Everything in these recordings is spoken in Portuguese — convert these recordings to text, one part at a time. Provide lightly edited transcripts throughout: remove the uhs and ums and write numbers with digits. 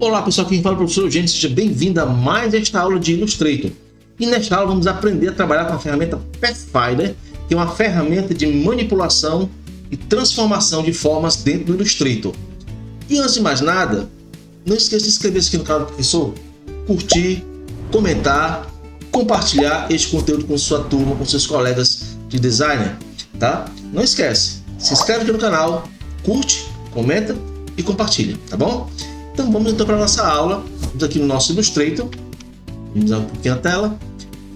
Olá pessoal, quem fala é o professor Eugênio, seja bem-vindo a mais esta aula de Illustrator. E nesta aula vamos aprender a trabalhar com a ferramenta Pathfinder, que é uma ferramenta de manipulação e transformação de formas dentro do Illustrator. E antes de mais nada, não esqueça de inscrever-se aqui no canal do professor, curtir, comentar, compartilhar este conteúdo com sua turma, com seus colegas de designer, tá? Não esquece, se inscreve aqui no canal, curte, comenta e compartilha, tá bom? Então vamos então para a nossa aula. Vamos aqui no nosso Illustrator, vamos dar um pouquinho a tela,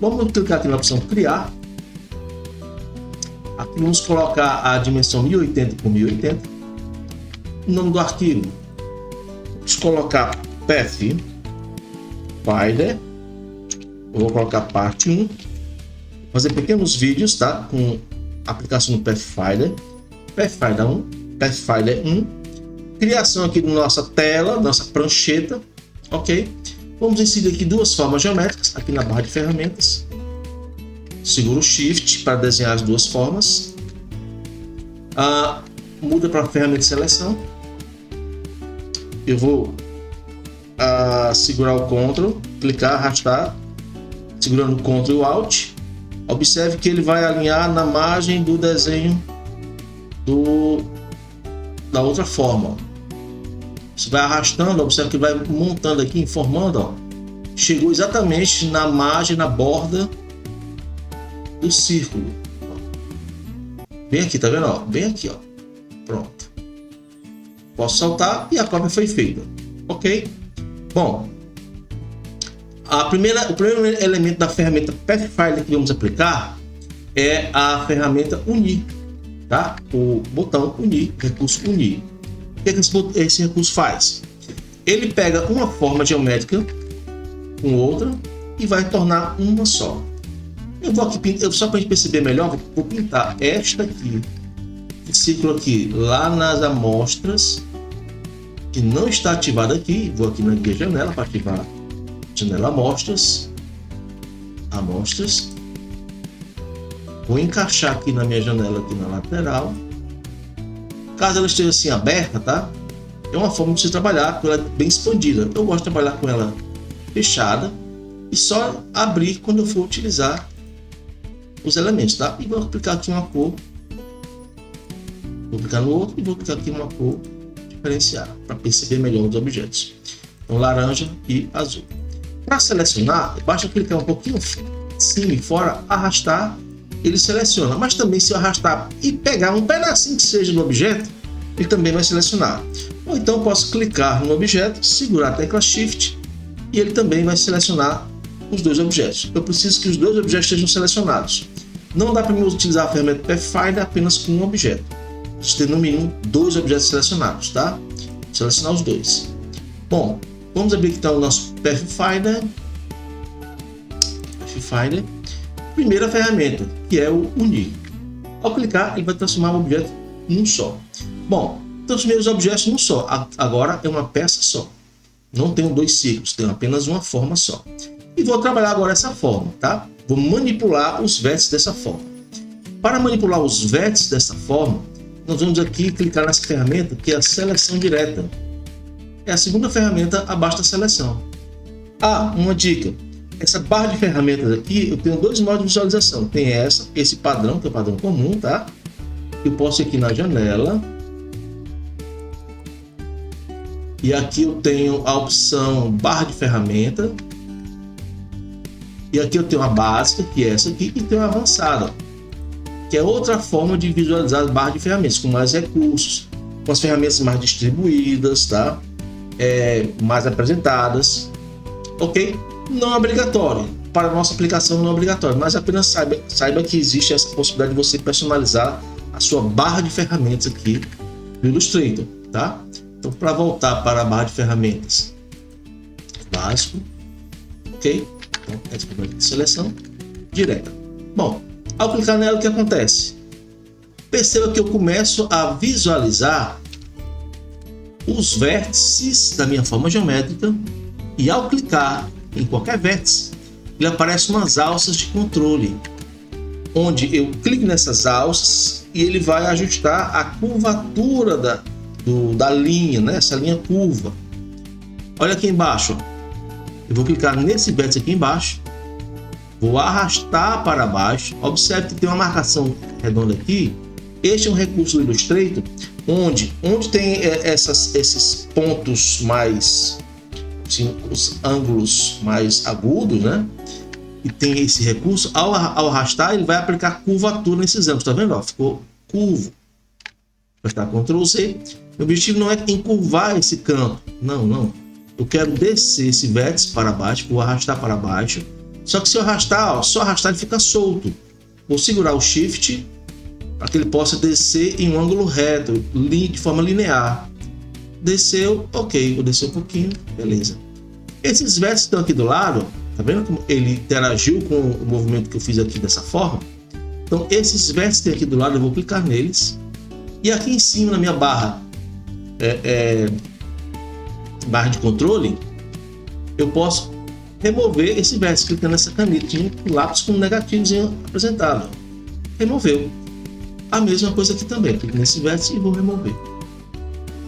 vamos clicar aqui na opção criar. Aqui vamos colocar a dimensão 1080 por 1080. O nome do arquivo, vamos colocar Pathfinder. Eu vou colocar parte 1. Fazer pequenos vídeos, tá? Com aplicação do Pathfinder. Pathfinder 1. Pathfinder 1. Criação aqui da nossa tela, nossa prancheta, ok? Vamos inserir aqui duas formas geométricas, aqui na barra de ferramentas. Seguro o Shift para desenhar as duas formas. Muda para a ferramenta de seleção. Eu vou segurar o Ctrl, clicar, arrastar, segurando o Ctrl e o Alt. Observe que ele vai alinhar na margem do desenho da outra forma, ó. Você vai arrastando, observe que vai montando aqui, informando, ó. Chegou exatamente na margem, na borda do círculo. Bem aqui, tá vendo? Ó? Bem aqui, ó. Pronto. Posso saltar e a cópia foi feita. Ok? Bom, o primeiro elemento da ferramenta Pathfinder que vamos aplicar é a ferramenta Unir, tá? O botão Unir, recurso Unir. O que esse recurso faz? Ele pega uma forma geométrica com outra e vai tornar uma só. Eu vou aqui, só para a gente perceber melhor, vou pintar esta aqui, esse círculo aqui, lá nas amostras, que não está ativado aqui. Vou aqui na guia janela para ativar janela amostras. Vou encaixar aqui na minha janela, aqui na lateral. Caso ela esteja assim aberta, tá? É uma forma de você trabalhar com ela bem expandida. Eu gosto de trabalhar com ela fechada e só abrir quando eu for utilizar os elementos, tá? E vou aplicar aqui uma cor. Vou clicar no outro e vou clicar aqui uma cor diferenciada para perceber melhor os objetos. Então, laranja e azul. Para selecionar, basta clicar um pouquinho cima e fora, arrastar. Ele seleciona, mas também se eu arrastar e pegar um pedacinho que seja do objeto, ele também vai selecionar. Ou então eu posso clicar no objeto, segurar a tecla Shift e ele também vai selecionar os dois objetos. Eu preciso que os dois objetos estejam selecionados. Não dá para mim utilizar a ferramenta Pathfinder apenas com um objeto. Preciso ter no mínimo dois objetos selecionados, tá? Selecionar os dois. Bom, vamos abrir aqui então o nosso Pathfinder. Primeira ferramenta, que é o Unir. Ao clicar, ele vai transformar o objeto em um só. Bom, transformei os objetos em um só. Agora é uma peça só. Não tenho dois círculos, tenho apenas uma forma só. E vou trabalhar agora essa forma, tá? Vou manipular os vértices dessa forma. Para manipular os vértices dessa forma, nós vamos aqui clicar nessa ferramenta que é a seleção direta. É a segunda ferramenta abaixo da seleção. Uma dica. Essa barra de ferramentas aqui, eu tenho dois modos de visualização. Tem esse padrão, que é o padrão comum, tá? Eu posso ir aqui na janela. E aqui eu tenho a opção barra de ferramenta. E aqui eu tenho a básica, que é essa aqui, e tenho a avançada, que é outra forma de visualizar as barras de ferramentas, com mais recursos, com as ferramentas mais distribuídas, tá? Mais apresentadas. Ok? Não é obrigatório, para a nossa aplicação não é obrigatório, mas apenas saiba que existe essa possibilidade de você personalizar a sua barra de ferramentas aqui no Illustrator, tá? Então, para voltar para a barra de ferramentas, básico, ok? Então, essa é a seleção direta. Bom, ao clicar nela, o que acontece? Perceba que eu começo a visualizar os vértices da minha forma geométrica e ao clicar em qualquer vértice, ele aparece umas alças de controle, onde eu clico nessas alças e ele vai ajustar a curvatura da linha, né? Essa linha curva. Olha aqui embaixo, ó. Eu vou clicar nesse vértice aqui embaixo, vou arrastar para baixo. Observe que tem uma marcação redonda aqui. Este é um recurso do Illustrator, onde tem esses pontos mais, assim, os ângulos mais agudos, né? E tem esse recurso. Ao arrastar, ele vai aplicar curvatura nesses ângulos. Tá vendo? Ó, ficou curvo. Vai estar Ctrl Z. O objetivo não é encurvar esse canto. Não. Eu quero descer esse vértice para baixo. Vou arrastar para baixo. Só que se eu arrastar, ó, só arrastar, ele fica solto. Vou segurar o Shift para que ele possa descer em um ângulo reto, de forma linear. Desceu, ok. Vou descer um pouquinho, beleza. Esses vértices estão aqui do lado. Tá vendo como ele interagiu com o movimento que eu fiz aqui dessa forma? Então, esses vértices que tem aqui do lado, eu vou clicar neles. E aqui em cima, na minha barra de controle, eu posso remover esse vértice, clicando nessa canetinha, o lápis com um negativozinho apresentado. Removeu. A mesma coisa aqui também. Clico nesse vértice e vou remover.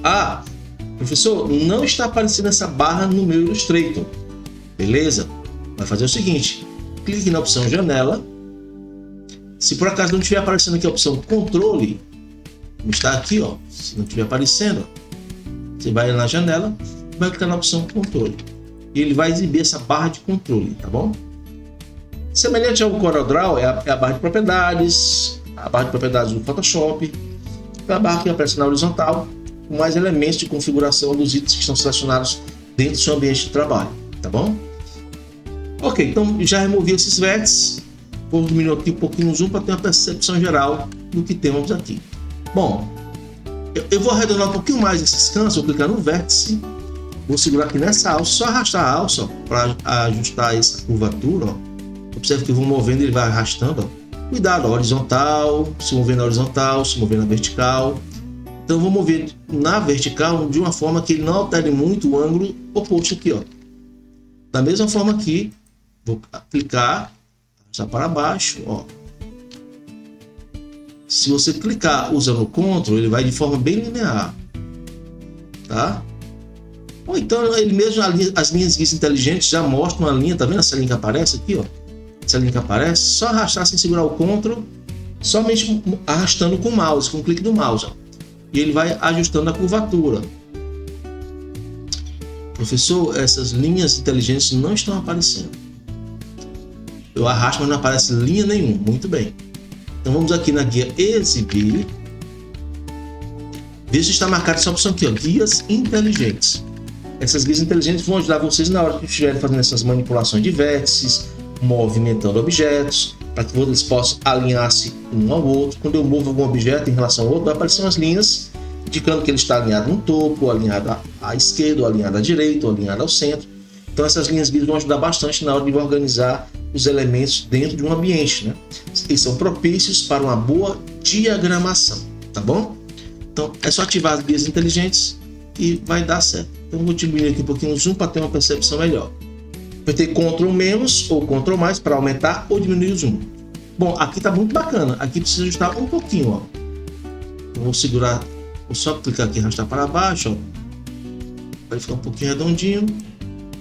Ah, professor, não está aparecendo essa barra no meu Illustrator. Beleza? Vai fazer o seguinte: clique na opção janela. Se por acaso não estiver aparecendo aqui a opção controle, está aqui, ó. Se não estiver aparecendo, você vai na janela, vai clicar na opção controle e ele vai exibir essa barra de controle, tá bom? Semelhante ao CorelDRAW é a barra de propriedades, a barra de propriedades do Photoshop, a barra que aparece na horizontal, com mais elementos de configuração dos itens que estão selecionados dentro do seu ambiente de trabalho, tá bom? Ok, então já removi esses vértices. Vou diminuir aqui um pouquinho o zoom para ter uma percepção geral do que temos aqui. Bom, eu vou arredondar um pouquinho mais esses cantos. Vou clicar no vértice, vou segurar aqui nessa alça, só arrastar a alça para ajustar essa curvatura. Ó. Observe que eu vou movendo, ele vai arrastando. Ó. Cuidado, ó, horizontal, se mover na horizontal, se mover na vertical. Então eu vou mover na vertical de uma forma que ele não altere muito o ângulo oposto aqui, ó. Da mesma forma aqui, vou clicar, arrastar para baixo, ó. Se você clicar usando o Ctrl, ele vai de forma bem linear, tá? Ou então ele mesmo, as linhas guias inteligentes já mostram uma linha, tá vendo essa linha que aparece aqui, ó? Essa linha que aparece, só arrastar sem segurar o Ctrl, somente arrastando com o mouse, com o clique do mouse, ó. E ele vai ajustando a curvatura. Professor, essas linhas inteligentes não estão aparecendo. Eu arrasto, mas não aparece linha nenhuma. Muito bem. Então vamos aqui na guia exibir. Veja se está marcada essa opção aqui, ó, guias inteligentes. Essas guias inteligentes vão ajudar vocês na hora que estiverem fazendo essas manipulações de vértices, movimentando objetos, para que vocês possam alinhar-se um ao outro. Quando eu movo algum objeto em relação ao outro, vai aparecer umas linhas indicando que ele está alinhado no topo, alinhado à esquerda, alinhado à direita, alinhado ao centro. Então essas linhas guias vão ajudar bastante na hora de organizar os elementos dentro de um ambiente, né? E são propícios para uma boa diagramação, tá bom? Então é só ativar as guias inteligentes e vai dar certo. Então eu vou diminuir aqui um pouquinho o zoom para ter uma percepção melhor. Apertei Ctrl menos ou Ctrl mais para aumentar ou diminuir o zoom. Bom, aqui tá muito bacana. Aqui precisa ajustar um pouquinho, ó. Eu vou segurar, vou só clicar aqui e arrastar para baixo, ó. Vai ficar um pouquinho redondinho.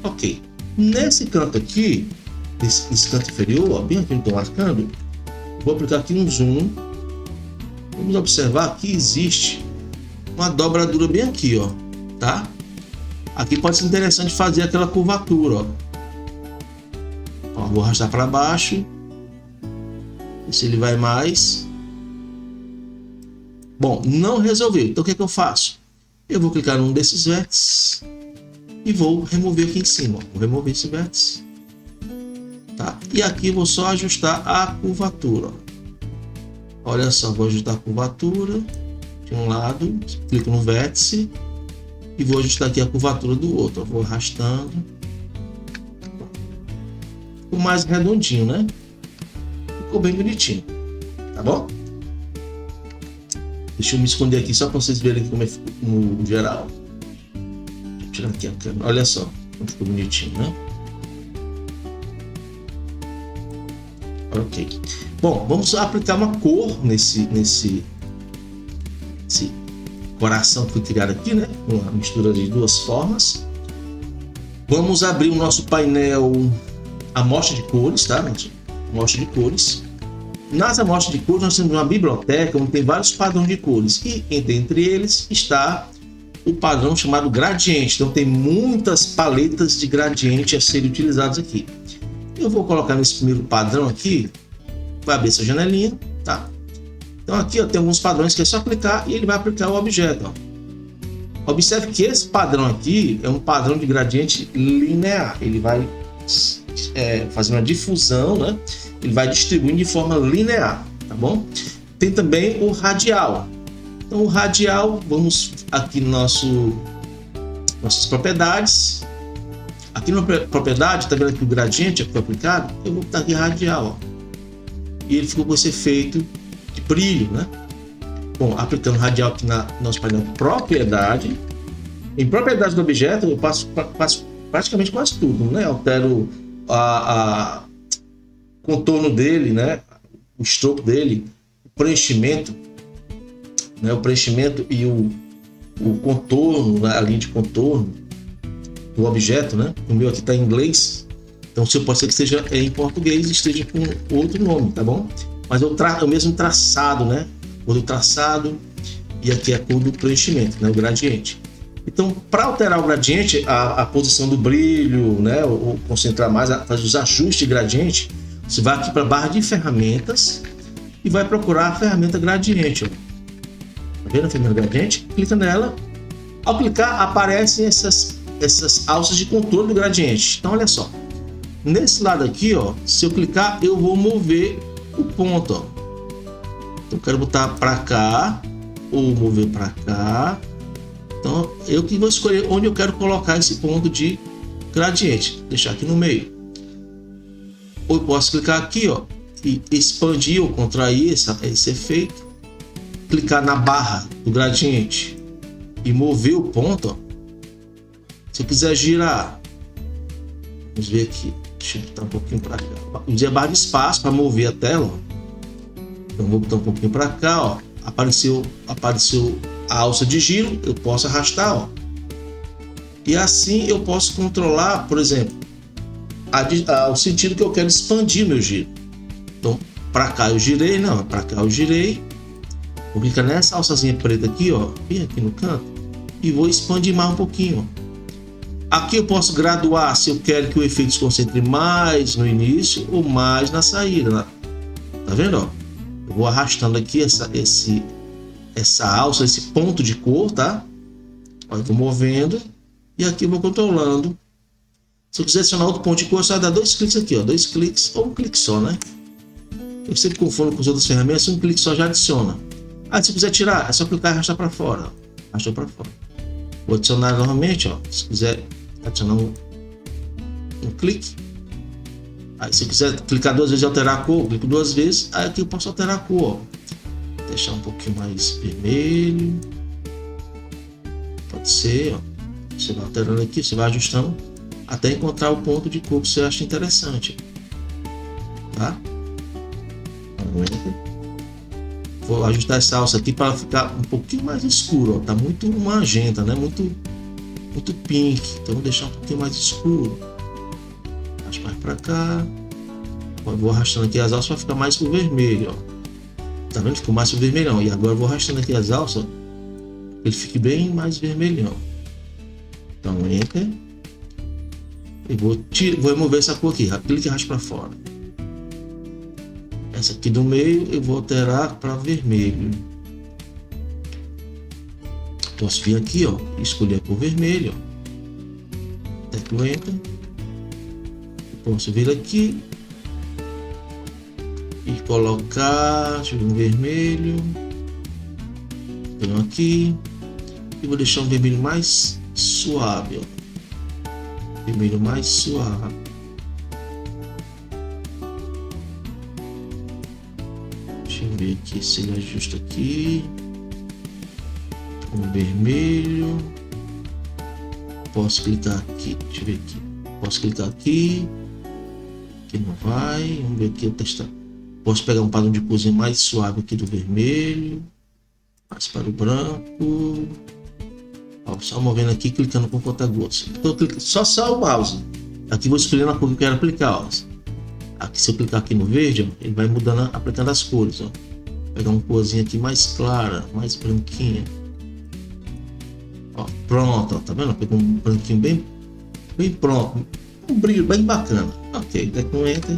Ok. Nesse canto aqui, esse canto inferior, ó, bem aqui eu estou marcando, vou aplicar aqui um zoom. Vamos observar que existe uma dobradura bem aqui, ó, tá? Aqui pode ser interessante fazer aquela curvatura, ó. Ó, vou arrastar para baixo. Ver se ele vai mais. Bom, não resolveu. Então o que é que eu faço? Eu vou clicar num desses vértices e vou remover aqui em cima, ó. Vou remover esse vértice. Tá? E aqui eu vou só ajustar a curvatura. Ó. Olha só, vou ajustar a curvatura de um lado, clico no vértice e vou ajustar aqui a curvatura do outro. Ó. Vou arrastando. Ficou mais redondinho, né? Ficou bem bonitinho, tá bom? Deixa eu me esconder aqui só para vocês verem como é que ficou no geral. Deixa eu tirar aqui a câmera. Olha só como ficou bonitinho, né? Ok. Bom, vamos aplicar uma cor nesse coração que foi criado aqui, né? Uma mistura de duas formas. Vamos abrir o nosso painel amostra de cores, tá, gente? Amostra de cores. Nas amostras de cores nós temos uma biblioteca onde tem vários padrões de cores e entre eles está o padrão chamado gradiente. Então tem muitas paletas de gradiente a serem utilizadas aqui. Eu vou colocar nesse primeiro padrão aqui, vai abrir essa janelinha, tá? Então aqui ó, tem alguns padrões que é só clicar e ele vai aplicar o objeto. Ó. Observe que esse padrão aqui é um padrão de gradiente linear. Ele vai fazer uma difusão, né? Ele vai distribuindo de forma linear, tá bom? Tem também o radial. Então o radial, vamos aqui no nossas propriedades. Aqui na propriedade, tá vendo aqui o gradiente que foi aplicado? Eu vou botar aqui radial, ó. E ele ficou com esse efeito de brilho, né? Bom, aplicando radial aqui no nosso painel propriedade. Em propriedade do objeto, eu passo praticamente quase tudo, né? Altero a contorno dele, né? O estropo dele, o preenchimento, né? O preenchimento e o contorno, né? A linha de contorno do objeto, né? O meu aqui está em inglês, então pode ser que esteja em português e esteja com outro nome, tá bom? Mas o mesmo traçado, né? Cor do traçado e aqui a cor do preenchimento, né? O gradiente. Então, para alterar o gradiente, a posição do brilho, né? Ou concentrar mais, fazer os ajustes de gradiente, você vai aqui para a barra de ferramentas e vai procurar a ferramenta gradiente. Ó. Tá vendo a ferramenta gradiente? Clica nela. Ao clicar, aparecem essas alças de controle do gradiente. Então, olha só. Nesse lado aqui, ó, se eu clicar, eu vou mover o ponto. Ó. Então, eu quero botar para cá ou mover para cá. Então, eu que vou escolher onde eu quero colocar esse ponto de gradiente. Deixar aqui no meio. Ou eu posso clicar aqui, ó, e expandir ou contrair esse efeito. Clicar na barra do gradiente e mover o ponto. Ó. Se eu quiser girar, vamos ver aqui. Deixa eu botar um pouquinho para cá. Usei a barra de espaço para mover a tela. Ó. Então, vou botar um pouquinho para cá, ó. Apareceu a alça de giro, eu posso arrastar, ó. E assim eu posso controlar, por exemplo, o sentido que eu quero expandir meu giro. Então, para cá eu girei, não, para cá eu girei. Vou clicar nessa alçazinha preta aqui, ó, bem aqui no canto, e vou expandir mais um pouquinho, ó. Aqui eu posso graduar se eu quero que o efeito se concentre mais no início ou mais na saída, né? Tá vendo, ó? Eu vou arrastando aqui essa alça, esse ponto de cor, tá? Ó, eu vou movendo e aqui eu vou controlando. Se eu quiser adicionar outro ponto de cor, só dá 2 cliques aqui, ó, 2 cliques ou um clique só, né? Eu sempre confundo com as outras ferramentas, um clique só já adiciona. Ah, se eu quiser tirar, é só clicar e arrastar para fora, ó. Arrastou para fora. Vou adicionar novamente, ó. Se quiser adicionar um clique. Aí, se eu quiser clicar 2 vezes e alterar a cor, eu clico 2 vezes. Aí aqui eu posso alterar a cor, ó. Deixar um pouquinho mais vermelho. Pode ser, ó. Você vai alterando aqui, você vai ajustando até encontrar o ponto de cor que você acha interessante. Tá? Vou ajustar essa alça aqui para ficar um pouquinho mais escuro, ó. Tá muito magenta, né? Muito pink. Então vou deixar um pouquinho mais escuro. Acho mais para cá. Ó, vou arrastando aqui as alças para ficar mais pro vermelho, ó. Tá vendo? Ficou mais vermelhão. E agora eu vou arrastando aqui as alças, ele fique bem mais vermelhão. Então, Enter. E vou remover essa cor aqui. Clique e arraste para fora. Essa aqui do meio eu vou alterar para vermelho. Posso vir aqui, ó, e escolher a cor vermelho. Aperto o Enter. Posso vir aqui e colocar, deixa eu ver, um vermelho. Tenho aqui e vou deixar um vermelho mais suave, ó. Vermelho mais suave. Deixa eu ver aqui se ele ajusta aqui. Um vermelho. Posso clicar aqui, deixa eu ver aqui. Posso clicar aqui. Aqui não vai. Vamos ver aqui, eu testar. Posso pegar um padrão de corzinha mais suave aqui do vermelho, mais para o branco, Ó, só movendo aqui, clicando com conta-gotas. Só o mouse. Aqui vou escolhendo a cor que eu quero aplicar. Ó. Aqui, se eu clicar aqui no verde, ó, ele vai mudando, aplicando as cores. Ó. Vou pegar uma corzinha aqui mais clara, mais branquinha. Ó, pronto, ó, tá vendo? Pegou um branquinho bem pronto. Um brilho bem bacana. Ok, tecno Enter.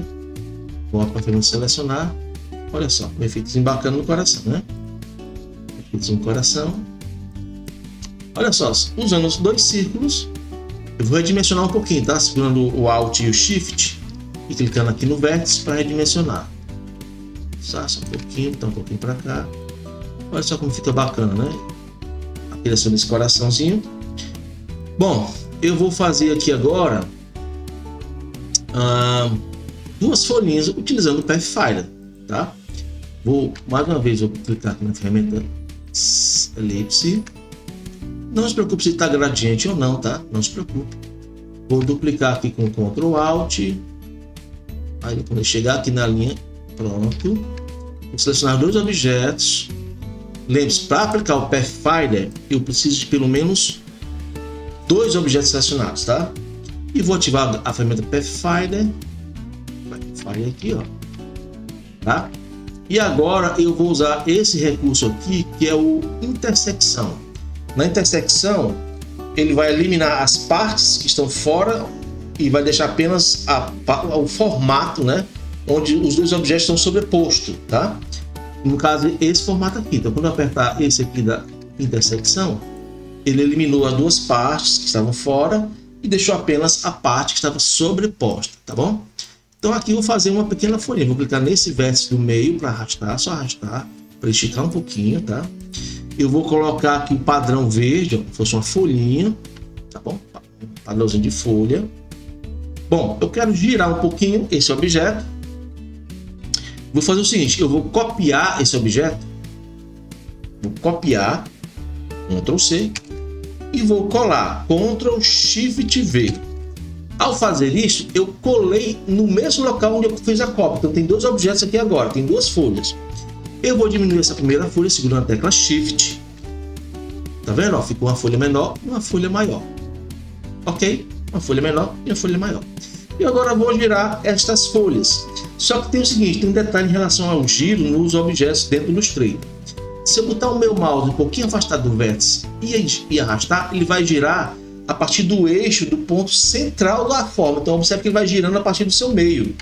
Volto para a ferramenta selecionar. Olha só, um efeitozinho bacana no coração, né? Efeitozinho no coração. Olha só, usando os dois círculos, eu vou redimensionar um pouquinho, tá? Segurando o Alt e o Shift e clicando aqui no vértice para redimensionar. Só um pouquinho, então um pouquinho para cá. Olha só como fica bacana, né? A criação desse coraçãozinho. Bom, eu vou fazer aqui agora duas folhinhas utilizando o Pathfinder, tá? Mais uma vez, vou clicar aqui na ferramenta elipse. Não se preocupe se está gradiente ou não, tá? Não se preocupe. Vou duplicar aqui com Ctrl Alt. Aí quando eu chegar aqui na linha, pronto. Vou selecionar dois objetos. Lembre-se, para aplicar o Pathfinder, eu preciso de pelo menos dois objetos selecionados, tá? E vou ativar a ferramenta Pathfinder. Pathfinder aqui, ó. Tá? E agora eu vou usar esse recurso aqui, que é o intersecção. Na intersecção, ele vai eliminar as partes que estão fora e vai deixar apenas o formato, né, onde os dois objetos estão sobrepostos, tá? No caso, esse formato aqui. Então, quando eu apertar esse aqui da intersecção, ele eliminou as duas partes que estavam fora e deixou apenas a parte que estava sobreposta, tá bom? Então, aqui eu vou fazer uma pequena folhinha. Vou clicar nesse vértice do meio para arrastar, só arrastar, para esticar um pouquinho, tá? Eu vou colocar aqui o padrão verde, ó, como se fosse uma folhinha, tá bom? Padrãozinho de folha. Bom, eu quero girar um pouquinho esse objeto. Vou fazer o seguinte, eu vou copiar esse objeto. Vou copiar, Ctrl C, e vou colar, Ctrl Shift V. Ao fazer isso, eu colei no mesmo local onde eu fiz a cópia. Então tem dois objetos aqui agora, tem duas folhas. Eu vou diminuir essa primeira folha segurando a tecla Shift. Tá vendo? Ó, ficou uma folha menor e uma folha maior. Ok? Uma folha menor e uma folha maior. E agora eu vou girar estas folhas. Só que tem o seguinte, tem um detalhe em relação ao giro nos objetos dentro do Illustrator. Se eu botar o meu mouse um pouquinho afastado do vértice e arrastar, ele vai girar a partir do eixo do ponto central da forma. Então observe que ele vai girando a partir do seu meio.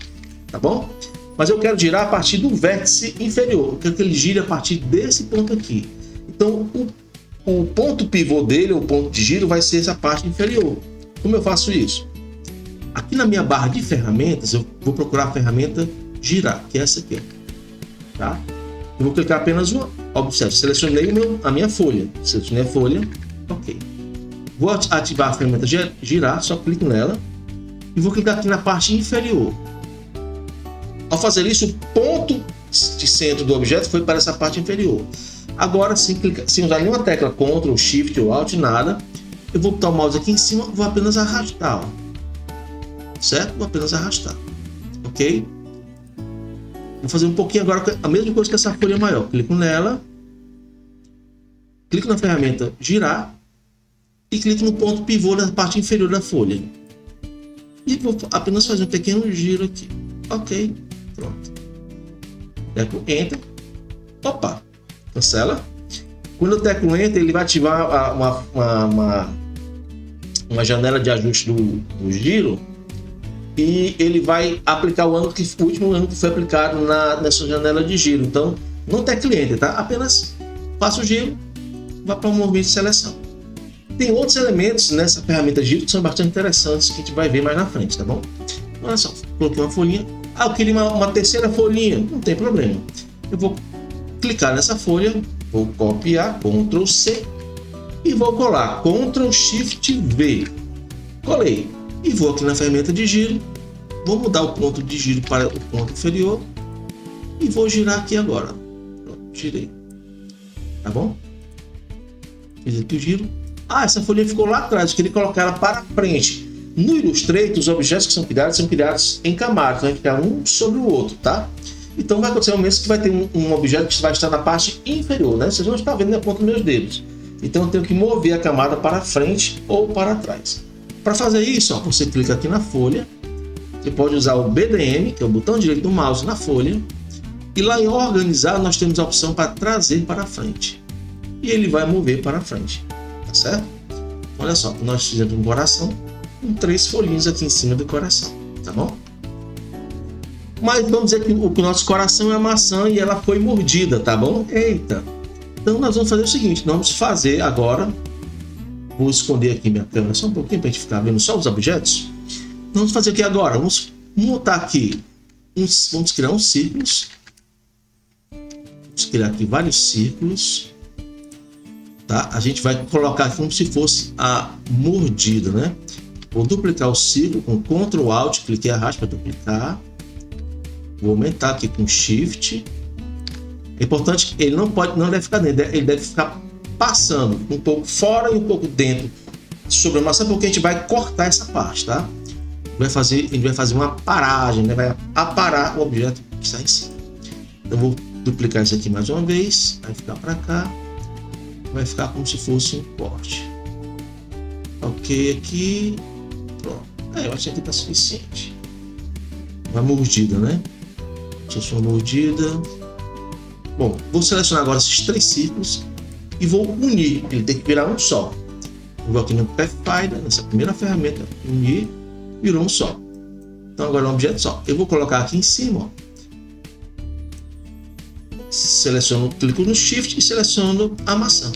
Tá bom? Mas eu quero girar a partir do vértice inferior. Eu quero que ele gire a partir desse ponto aqui. Então, o ponto pivô dele, o ponto de giro, vai ser essa parte inferior. Como eu faço isso? Aqui na minha barra de ferramentas, eu vou procurar a ferramenta girar, que é essa aqui. Tá? Eu vou clicar apenas uma. Observe, selecionei a minha folha. Selecionei a folha. Ok. Vou ativar a ferramenta girar, só clico nela. E vou clicar aqui na parte inferior. Ao fazer isso, o ponto de centro do objeto foi para essa parte inferior. Agora, sem usar nenhuma tecla Ctrl, Shift ou Alt, nada, eu vou botar o mouse aqui em cima e vou apenas arrastar. Ó. Certo? Vou apenas arrastar. Ok? Vou fazer um pouquinho agora, a mesma coisa que essa folha maior. Clico nela, clico na ferramenta girar e clico no ponto pivô na parte inferior da folha. E vou apenas fazer um pequeno giro aqui. Ok. Pronto. Teclo Enter. Opa! Cancela. Quando eu teclo Enter, ele vai ativar uma janela de ajuste do giro e ele vai aplicar o último ângulo que foi aplicado nessa janela de giro. Então, não tecle Enter, tá? Apenas faça o giro, vá para o movimento de seleção. Tem outros elementos nessa ferramenta giro que são bastante interessantes que a gente vai ver mais na frente, tá bom? Olha só, coloquei uma folhinha. Ah, eu queria uma terceira folhinha, não tem problema. Eu vou clicar nessa folha, vou copiar, Ctrl C e vou colar, Ctrl Shift V. Colei e vou aqui na ferramenta de giro, vou mudar o ponto de giro para o ponto inferior e vou girar aqui agora. Pronto, girei. Tá bom? Fiz aqui o giro. Ah, essa folha ficou lá atrás, eu queria colocar ela para frente. No Illustrator, os objetos que são criados em camadas, vai ficar um sobre o outro, tá? Então vai acontecer um momento que vai ter um objeto que vai estar na parte inferior, né? Vocês vão estar vendo na ponta dos meus dedos. Então eu tenho que mover a camada para frente ou para trás. Para fazer isso, ó, você clica aqui na folha. Você pode usar o BDM, que é o botão direito do mouse na folha. E lá em organizar, nós temos a opção para trazer para frente. E ele vai mover para frente. Tá certo? Olha só, nós fizemos um coração com 3 folhinhos aqui em cima do coração. Tá bom? Mas vamos dizer que o nosso coração é a maçã e ela foi mordida, tá bom? Eita! Então nós vamos fazer o seguinte, nós vamos fazer agora, vou esconder aqui minha câmera só um pouquinho para a gente ficar vendo só os objetos. Vamos fazer aqui agora, vamos montar aqui, vamos criar uns círculos. Vamos criar aqui vários círculos. Tá? A gente vai colocar aqui como se fosse a mordida, né? Vou duplicar o círculo com Ctrl Alt, cliquei e arrasto para duplicar. Vou aumentar aqui com Shift. É importante que ele não deve ficar dentro, ele deve ficar passando um pouco fora e um pouco dentro sobre a maçã, porque a gente vai cortar essa parte, tá? A gente vai fazer uma paragem, né? Vai aparar o objeto que está em cima. Então vou duplicar isso aqui mais uma vez, vai ficar para cá, vai ficar como se fosse um corte. Ok, aqui, pronto. Eu acho que aqui está suficiente. Uma mordida, né? Deixa eu mordida. Bom, vou selecionar agora esses 3 círculos e vou unir. Ele tem que virar um só. Eu vou aqui no Pathfinder, nessa primeira ferramenta, unir, virou um só. Então agora é um objeto só. Eu vou colocar aqui em cima, ó. Seleciono, clico no Shift e seleciono a maçã.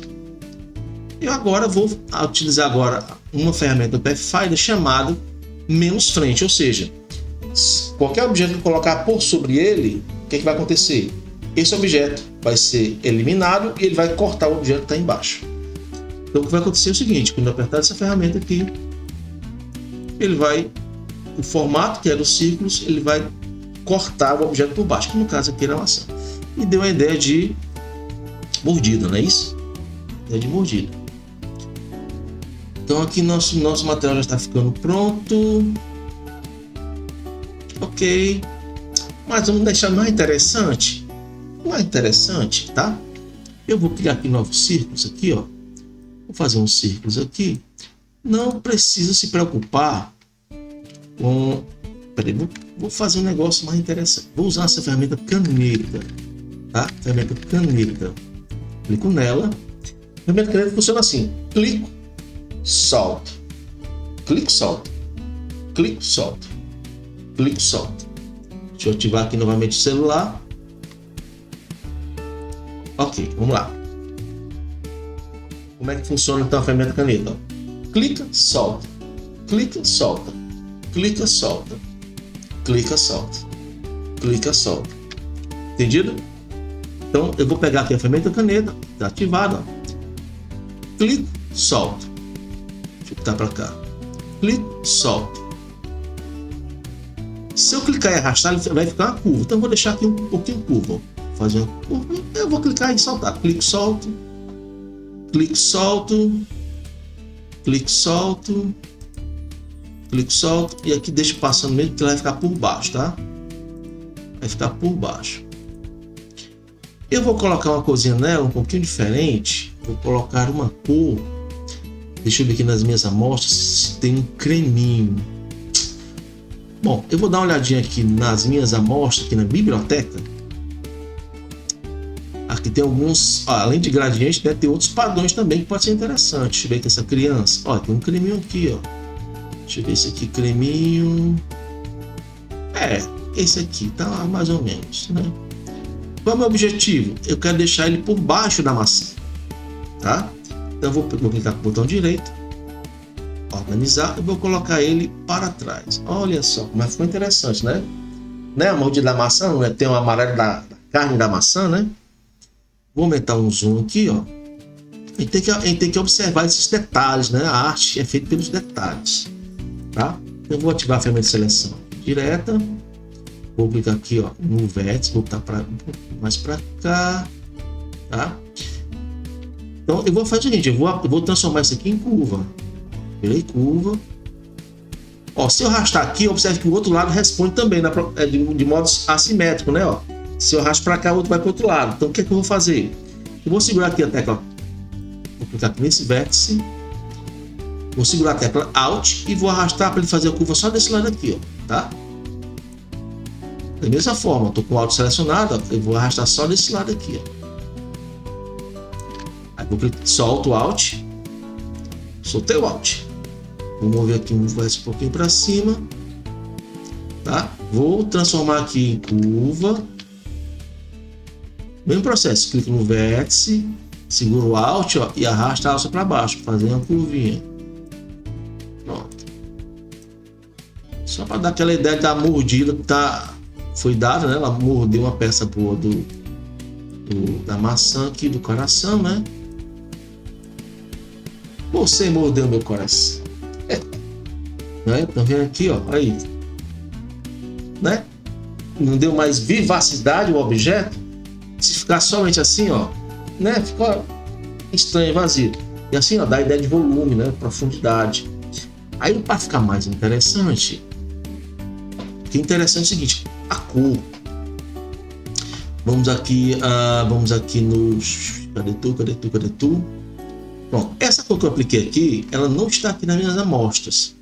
Eu agora vou utilizar agora uma ferramenta do Pathfinder chamada menos frente, ou seja, qualquer objeto que eu colocar por sobre ele, o que vai acontecer? Esse objeto vai ser eliminado e ele vai cortar o objeto que está embaixo. Então o que vai acontecer é o seguinte, quando eu apertar essa ferramenta aqui, ele vai, o formato que é dos círculos, ele vai cortar o objeto por baixo, que no caso aqui era a maçã. E deu a ideia de mordida, não é isso? Ideia de mordida. Então aqui nosso material já está ficando pronto. Ok. Mas vamos deixar mais interessante. Tá? Eu vou criar aqui novos círculos aqui, ó. Vou fazer uns círculos aqui. Não precisa se preocupar com... Peraí, vou fazer um negócio mais interessante. Vou usar essa ferramenta caneta, tá? Ferramenta caneta. Clico nela. A ferramenta caneta funciona assim: clico, solto, clico, solto, clico, solto, clico, solto. Deixa eu ativar aqui novamente o celular. Ok, vamos lá. Como é que funciona então a ferramenta caneta? Ó. Clica, solta, clica, solta, clica, solta, clica, solta, clica, solta. Entendido? Então eu vou pegar aqui a ferramenta caneta, está ativada. Ó. Clico, solto. Deixa eu botar para cá. Clico, solto. Se eu clicar e arrastar, ele vai ficar uma curva. Então eu vou deixar aqui um pouquinho curva. Ó. Fazer uma curva. Eu vou clicar e soltar. Clico, solto. Clico, solto. Clico, solto. Clico, solto. E aqui deixo passando mesmo, que ele vai ficar por baixo, tá? Vai ficar por baixo. Eu vou colocar uma corzinha nela, um pouquinho diferente. Vou colocar uma cor. Deixa eu ver aqui nas minhas amostras se tem um creminho. Bom, eu vou dar uma olhadinha aqui nas minhas amostras, aqui na biblioteca. Aqui tem alguns, além de gradiente, né, tem outros padrões também que pode ser interessante. Deixa eu ver aqui essa criança. Ó, tem um creminho aqui, ó. Deixa eu ver esse aqui, creminho. Esse aqui tá mais ou menos, né? Qual é o meu objetivo? Eu quero deixar ele por baixo da maçã, tá? Então vou clicar com o botão direito, organizar, e vou colocar ele para trás. Olha só, mas ficou interessante, né? A mordida da maçã, né? Tem o amarelo da carne da maçã, né? Vou aumentar um zoom aqui, ó. A gente tem que observar esses detalhes, né? A arte é feita pelos detalhes, tá? Eu vou ativar a ferramenta de seleção direta. Vou clicar aqui, ó, no vértice, vou botar mais para cá, tá? Então eu vou fazer o seguinte, eu vou transformar isso aqui em curva. Virei curva. Ó, se eu arrastar aqui, observe que o outro lado responde também de modo assimétrico, né? Ó. Se eu arrasto para cá, o outro vai para o outro lado. Então o que é que eu vou fazer? Eu vou segurar aqui a tecla Vou clicar aqui nesse vértice, vou segurar a tecla Alt e vou arrastar para ele fazer a curva só desse lado aqui, ó, tá? Da mesma forma, estou com o Alt selecionado, ó, eu vou arrastar só desse lado aqui, ó. Aí vou clicar, solto o Alt, soltei o Alt. Vou mover aqui um vértice um pouquinho para cima, tá? Vou transformar aqui em curva. Mesmo processo, clico no vértice, seguro o Alt, ó, e arrasta a alça para baixo, fazendo uma curvinha. Pronto. Só para dar aquela ideia da mordida que foi dada, né? Ela mordeu uma peça boa da maçã aqui, do coração, né? Você mordeu meu coração. Né? Tá vendo aqui, ó? Aí. Né? Não deu mais vivacidade o objeto. Se ficar somente assim, ó, né? Fica estranho, vazio. E assim, ó, dá a ideia de volume, né? Profundidade. Aí, para ficar mais interessante, o que é interessante é o seguinte: a cor. Vamos aqui nos. Cadê tu? Pronto. Essa cor que eu apliquei aqui, ela não está aqui nas minhas amostras.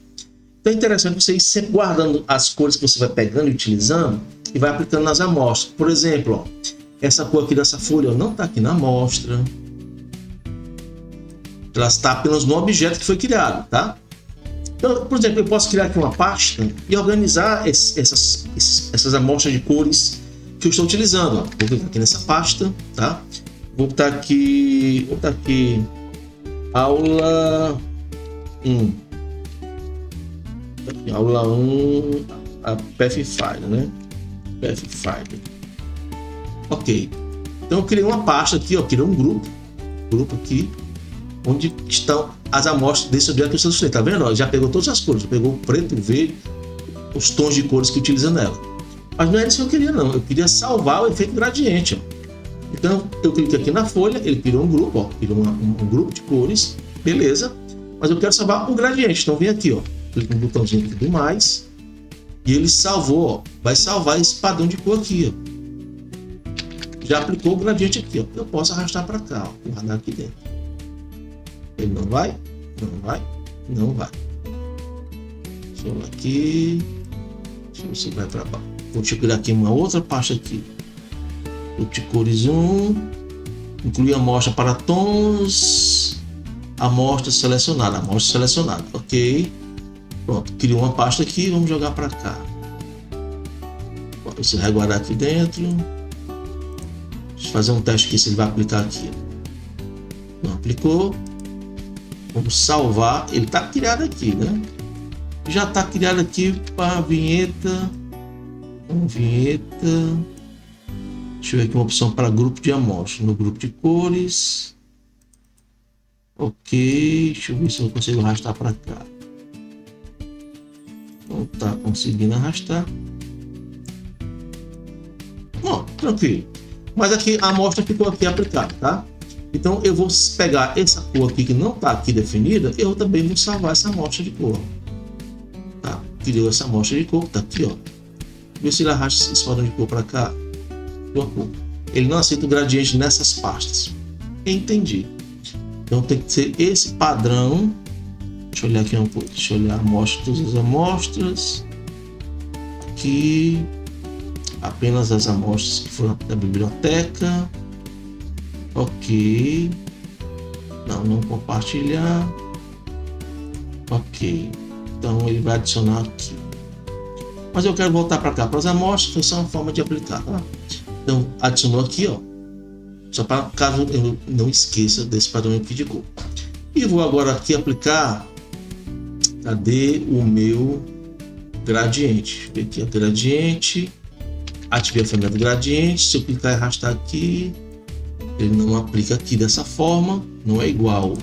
Então é interessante você ir sempre guardando as cores que você vai pegando e utilizando e vai aplicando nas amostras. Por exemplo, ó, essa cor aqui dessa folha não está aqui na amostra. Ela está apenas no objeto que foi criado, tá? Então, por exemplo, eu posso criar aqui uma pasta e organizar essas amostras de cores que eu estou utilizando. Ó. Vou clicar aqui nessa pasta, tá? Vou botar aqui aula 1. Aula 1, a Pathfinder, né? Pathfinder. Ok. Então eu criei uma pasta aqui, ó, criei um grupo aqui, onde estão as amostras desse objeto que eu selecionei. Tá vendo? Ó, já pegou todas as cores, já pegou o preto, o verde, os tons de cores que utiliza nela. Mas não era isso que eu queria, não. Eu queria salvar o efeito gradiente, ó. Então eu clico aqui na folha, ele criou um grupo, ó, criou um grupo de cores, beleza. Mas eu quero salvar o gradiente, então vem aqui, ó, clico no botãozinho aqui do mais e ele salvou, ó, vai salvar esse padrão de cor aqui, ó. Já aplicou o gradiente aqui, ó. Eu posso arrastar para cá, ó, guardar aqui dentro. Ele não vai? Não vai? Não vai. Deixa eu aqui. Deixa eu ver se vai para baixo. Vou criar aqui uma outra pasta aqui. Grupo de cores 1. Incluir amostra para tons. Amostra selecionada. Amostra selecionada. Ok. Pronto. Criou uma pasta aqui. Vamos jogar para cá. Você vai guardar aqui dentro. Deixa eu fazer um teste aqui se ele vai aplicar aqui. Não aplicou. Vamos salvar. Ele está criado aqui, né? Já está criado aqui para a vinheta. Vinheta. Deixa eu ver aqui uma opção para grupo de amostra. No grupo de cores. Ok. Deixa eu ver se eu consigo arrastar para cá. Não está conseguindo arrastar. Bom, tranquilo. Mas aqui a amostra ficou aqui aplicada, tá? Então eu vou pegar essa cor aqui que não está aqui definida. Eu também vou salvar essa amostra de cor. Tá? Criou essa amostra de cor, tá aqui, ó. Vê se ele arrasta esse padrão de cor para cá. Ele não aceita o gradiente nessas pastas. Entendi. Então tem que ser esse padrão. Deixa eu olhar aqui um pouco. Deixa eu olhar todas as amostras. Aqui. Apenas as amostras que foram da biblioteca. Ok. Não compartilhar. Ok. Então ele vai adicionar aqui. Mas eu quero voltar para cá, para as amostras, foi só uma forma de aplicar, tá? Então, adicionou aqui, ó. Só para caso eu não esqueça desse padrão aqui de cor. E vou agora aqui aplicar. Cadê o meu gradiente? Deixa eu ver aqui, ó, gradiente. Ativei a ferramenta gradiente. Se eu clicar e arrastar aqui, ele não aplica aqui dessa forma. Não é igual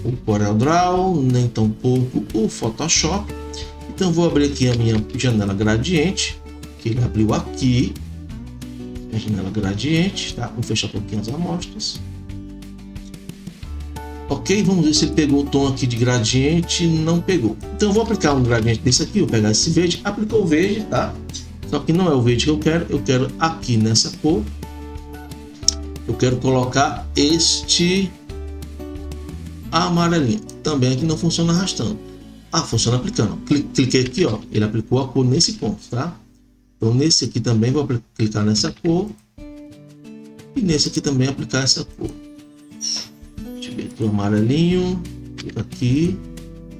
o CorelDRAW, nem tampouco o Photoshop. Então vou abrir aqui a minha janela gradiente, que ele abriu aqui, a janela gradiente, tá? Vou fechar um pouquinho as amostras. Ok, vamos ver se ele pegou o tom aqui de gradiente. Não pegou. Então eu vou aplicar um gradiente desse aqui, vou pegar esse verde, aplicou o verde, tá? Só que não é o verde que eu quero aqui nessa cor. Eu quero colocar este amarelinho. Também aqui não funciona arrastando. Funciona aplicando. Cliquei aqui, ó. Ele aplicou a cor nesse ponto, tá? Então nesse aqui também vou clicar nessa cor. E nesse aqui também aplicar essa cor. Deixa eu ver aqui o amarelinho. Clica aqui.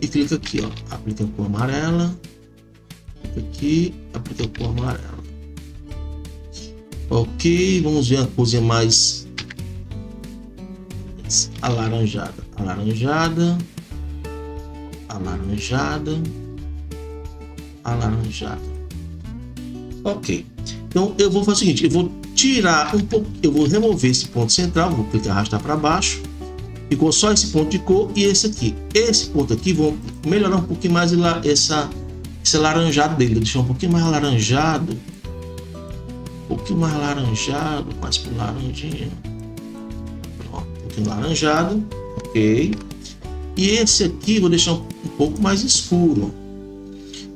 E clica aqui, ó. Aplica a cor amarela. Clica aqui. Aplica a cor amarela. Ok. Vamos ver uma coisa mais alaranjada. Alaranjada. Alaranjada. Alaranjada. Ok. Então eu vou fazer o seguinte. Eu vou tirar um pouco. Eu vou remover esse ponto central. Vou clicar arrastar para baixo. Ficou só esse ponto de cor e esse aqui. Esse ponto aqui, vou melhorar um pouquinho mais esse alaranjado dele. Deixar um pouquinho mais alaranjado. Um pouquinho mais alaranjado. Mais pro laranjinha. Pronto, um pouquinho alaranjado. Ok. E esse aqui vou deixar um pouco mais escuro.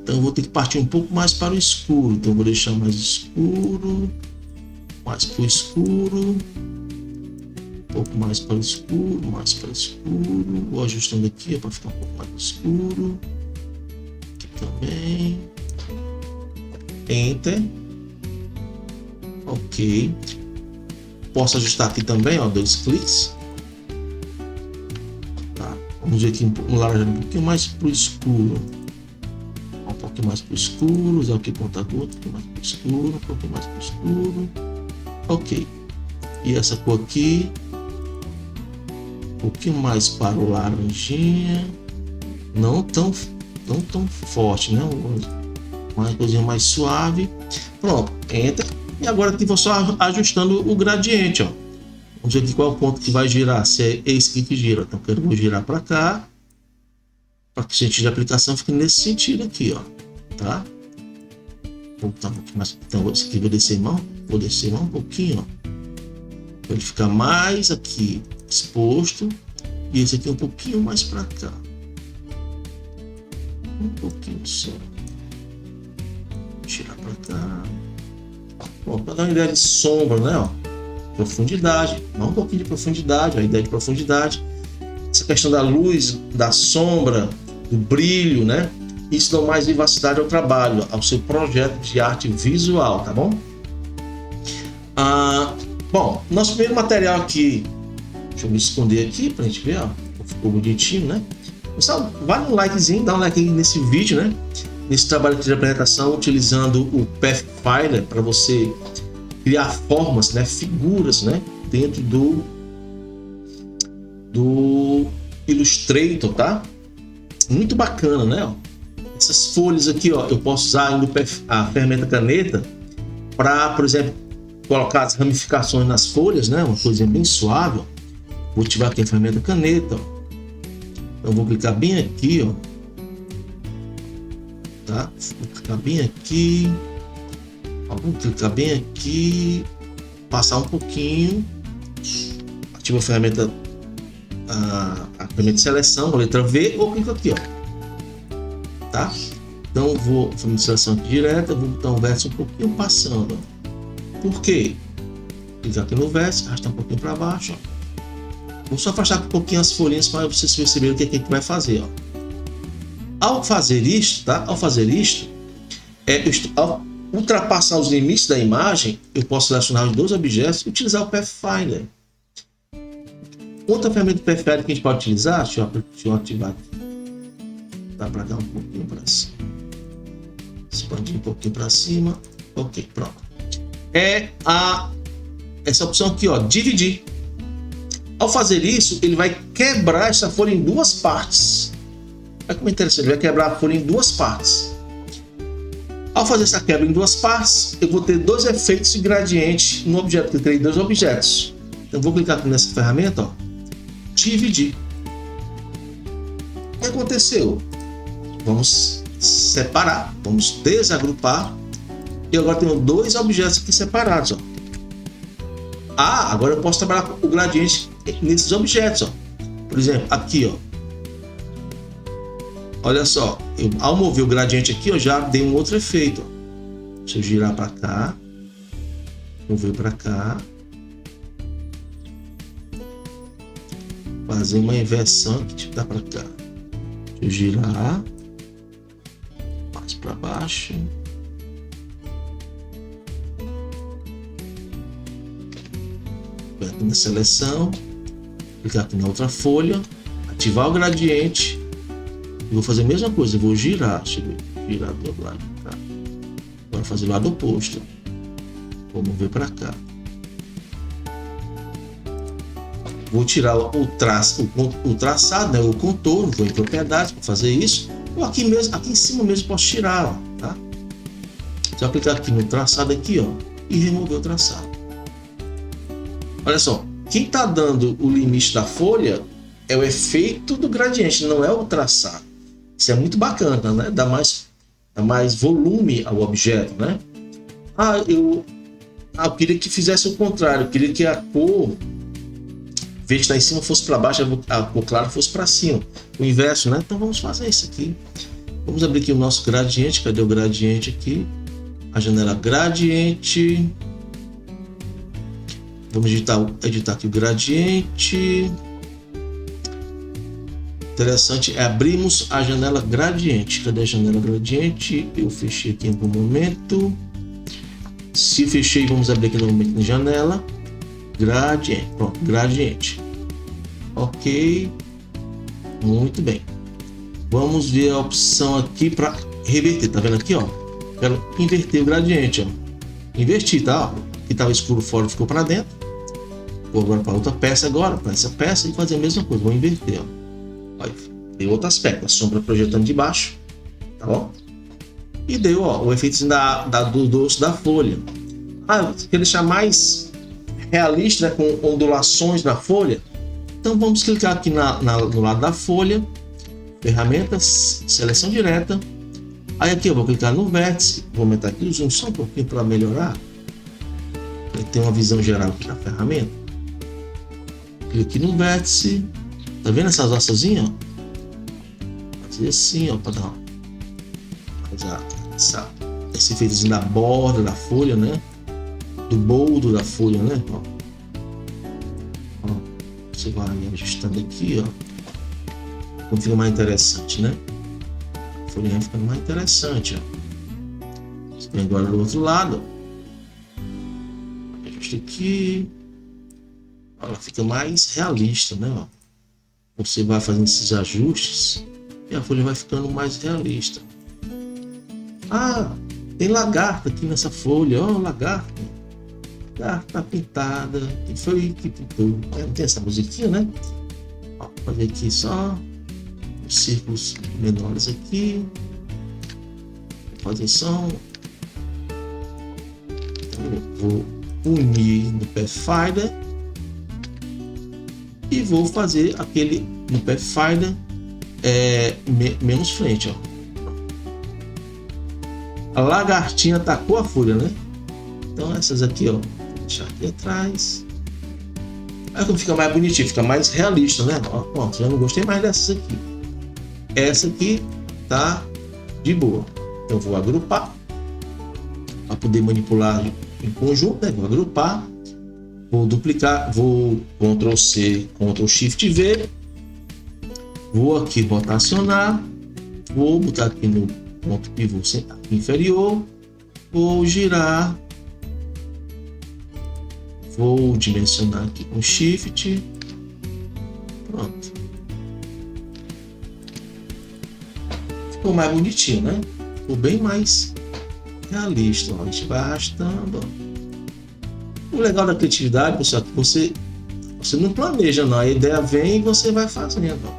Então eu vou ter que partir um pouco mais para o escuro. Então eu vou deixar mais escuro. Mais para o escuro. Um pouco mais para o escuro, mais para o escuro. Vou ajustando aqui para ficar um pouco mais escuro. Aqui também. Enter. Ok. Posso ajustar aqui também, ó, 2 cliques. Tá. Vamos ver aqui um laranja um pouquinho mais para o escuro. Um pouquinho mais para o escuro. Usar aqui o contador, um pouquinho mais para o escuro, um pouquinho mais para o escuro. Ok. E essa cor aqui. Um pouquinho mais para o laranjinha, não tão forte, né? Uma coisinha mais suave. Pronto, enter. E agora aqui vou só ajustando o gradiente, ó. Vamos ver aqui qual é o ponto que vai girar, se é esse aqui que gira. Então eu vou girar para cá, para que o sentido de aplicação fique nesse sentido aqui, ó, tá? Vou botar um pouquinho mais. Então esse aqui vou descer mão um pouquinho, ó, para ele ficar mais aqui exposto, e esse aqui um pouquinho mais para cá, um pouquinho só, tirar para cá. Bom, para dar uma ideia de sombra, né, ó, profundidade, um pouquinho de profundidade, a ideia de profundidade, essa questão da luz, da sombra, do brilho, né, isso dá mais vivacidade ao trabalho, ao seu projeto de arte visual, tá bom? Bom, nosso primeiro material aqui. Deixa eu me esconder aqui pra gente ver, ó. Ficou bonitinho, né? Pessoal, vai um likezinho, dá um like aí nesse vídeo, né? Nesse trabalho de apresentação, utilizando o Pathfinder para você criar formas, né? Figuras, né? Dentro do Illustrator, tá? Muito bacana, né? Ó, essas folhas aqui, ó, eu posso usar ainda a ferramenta caneta para, por exemplo, colocar as ramificações nas folhas, né? Uma coisinha bem suave, ó. Vou ativar aqui a ferramenta caneta, ó. Então vou clicar bem aqui, ó. Tá? Vou clicar bem aqui. Ó, vou clicar bem aqui. Passar um pouquinho. Ativa a ferramenta de seleção, a letra V, ou clico aqui, ó. Tá? Então vou ferramenta de seleção aqui direta, vou botar um verso um pouquinho passando, ó. Por quê? Clicar aqui no verso, arrastar um pouquinho para baixo, ó. Vou só afastar um pouquinho as folhinhas para vocês perceberem o que a gente vai fazer, ó. Ao fazer isto, tá? Ao fazer isto, ao ultrapassar os limites da imagem, eu posso selecionar os 2 objetos e utilizar o Pathfinder. Outra ferramenta do Pathfinder que a gente pode utilizar, deixa eu ativar aqui. Dá para dar um pouquinho para cima. Expandir um pouquinho para cima. Ok, pronto. Essa opção aqui, ó, dividir. Ao fazer isso, ele vai quebrar essa folha em 2 partes. Olha como é interessante, ele vai quebrar a folha em 2 partes. Ao fazer essa quebra em 2 partes, eu vou ter 2 efeitos de gradiente no objeto, eu terei 2 objetos. Então, eu vou clicar aqui nessa ferramenta, ó, dividir. O que aconteceu? Vamos separar, vamos desagrupar. E agora tenho 2 objetos aqui separados, ó. Agora eu posso trabalhar com o gradiente nesses objetos, ó. Por exemplo, aqui, ó. Olha só, ao mover o gradiente aqui, eu já dei um outro efeito, ó. Deixa eu girar para cá, mover para cá. fazer uma inversão aqui, tipo, dá para cá. Deixa eu girar mais para baixo. Aqui na seleção, clicar aqui na outra folha, ativar o gradiente e vou fazer a mesma coisa. Eu vou girar, girar do outro lado para cá. Agora fazer o lado oposto. Vou mover para cá. Vou tirar o traçado, né, o contorno, vou em propriedades para fazer isso. Ou aqui mesmo, aqui em cima mesmo posso tirar, ó, tá? Só clicar aqui no traçado aqui, ó, e remover o traçado. Olha só, quem está dando o limite da folha é o efeito do gradiente, não é o traçado. Isso é muito bacana, né? Dá mais volume ao objeto, né? Eu queria que fizesse o contrário, eu queria que a cor verde está em cima fosse para baixo, a cor clara fosse para cima, o inverso, né? Então vamos fazer isso aqui. Vamos abrir aqui o nosso gradiente. Cadê o gradiente aqui? A janela gradiente. Vamos editar aqui o gradiente. Interessante é abrirmos a janela gradiente. Cadê a janela gradiente? Eu fechei aqui em algum momento. Se fechei, vamos abrir aqui novamente na janela gradiente. Pronto, gradiente. Ok, muito bem. Vamos ver a opção aqui para reverter. Tá vendo aqui, ó? Quero inverter o gradiente, ó. Inverti, tá? Que estava escuro fora, ficou para dentro. Vou agora para outra peça agora, para essa peça, e fazer a mesma coisa. Vou inverter, ó. Olha, deu outro aspecto, a sombra projetando de baixo, tá bom? E deu, ó, o efeito do dorso da folha. Quer deixar mais realista, né, com ondulações na folha? Então vamos clicar aqui no lado da folha, ferramentas, seleção direta. Aí aqui eu vou clicar no vértice, vou aumentar aqui o zoom só um pouquinho para melhorar. Para ter uma visão geral aqui da ferramenta. Clique no vértice, tá vendo essas ossazinhas? Fazer assim, ó, para dar esse efeitozinho da borda da folha, né? Do boldo da folha, né? Ó, você vai ajustando aqui, ó. Como fica mais interessante, né? A folha vai ficando mais interessante, ó. Você vem agora do outro lado, ó. Ajusta aqui. Ela fica mais realista, né? Ó. Você vai fazendo esses ajustes e a folha vai ficando mais realista. Tem lagarta aqui nessa folha, ó, lagarta. Lagarta pintada. Quem foi que pintou? Não tem essa musiquinha, né? Ó, vou fazer aqui só os círculos menores aqui. Vou fazer som. Vou unir no Pathfinder. E vou fazer aquele no Pathfinder menos frente, ó. A lagartinha atacou a folha, né? Então essas aqui, ó, vou deixar aqui atrás. Aí como fica mais bonitinho, fica mais realista, né? Ó, pronto, já não gostei mais dessas aqui. Essa aqui tá de boa. Então vou agrupar para poder manipular em conjunto, né? Vou agrupar, vou duplicar, vou Ctrl C, Ctrl Shift V, vou aqui rotacionar, vou botar aqui no ponto pivô inferior, vou girar, vou dimensionar aqui com Shift, pronto, ficou mais bonitinho, né? Ficou bem mais realista, ó. A gente vai arrastando, ó. O legal da criatividade, pessoal, é que você não planeja, não, a ideia vem e você vai fazendo, ó.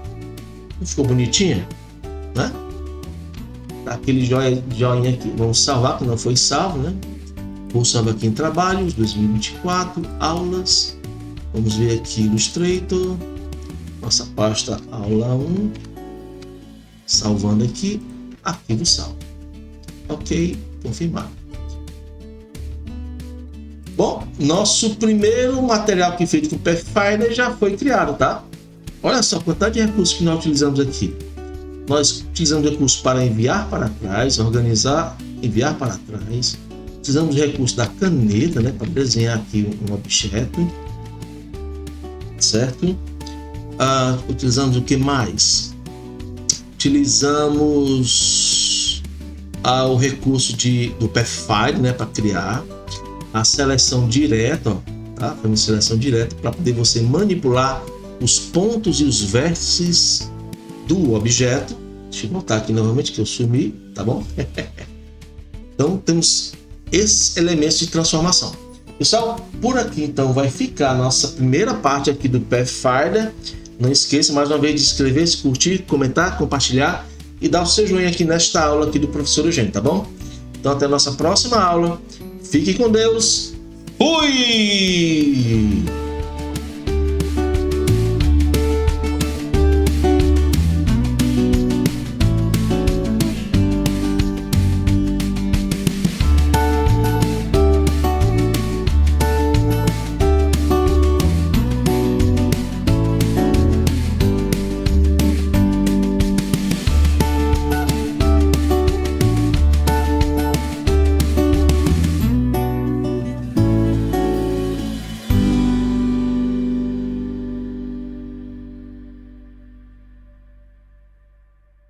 Não ficou bonitinho, né? Aquele joinha aqui, vamos salvar, que não foi salvo, né? Vou salvar aqui em trabalhos, 2024, aulas, vamos ver aqui Illustrator, nossa pasta aula 1, salvando aqui, arquivo salvo, ok, confirmar. Bom, nosso primeiro material que feito com o Pathfinder já foi criado, tá? Olha só a quantidade de recursos que nós utilizamos aqui. Nós utilizamos recursos para enviar para trás, organizar, enviar para trás. Utilizamos o recurso da caneta, né, para desenhar aqui um objeto, certo? Utilizamos o que mais? Utilizamos o recurso do Pathfinder, né, para criar a seleção direta, ó, tá? Foi uma seleção direta para poder você manipular os pontos e os vértices do objeto. Deixa eu voltar aqui novamente que eu sumi, tá bom? Então temos esses elementos de transformação. Pessoal, por aqui então vai ficar a nossa primeira parte aqui do Pathfinder. Não esqueça mais uma vez de se inscrever, se curtir, comentar, compartilhar e dar o seu joinha aqui nesta aula aqui do professor Eugênio, tá bom? Então até a nossa próxima aula. Fique com Deus. Fui!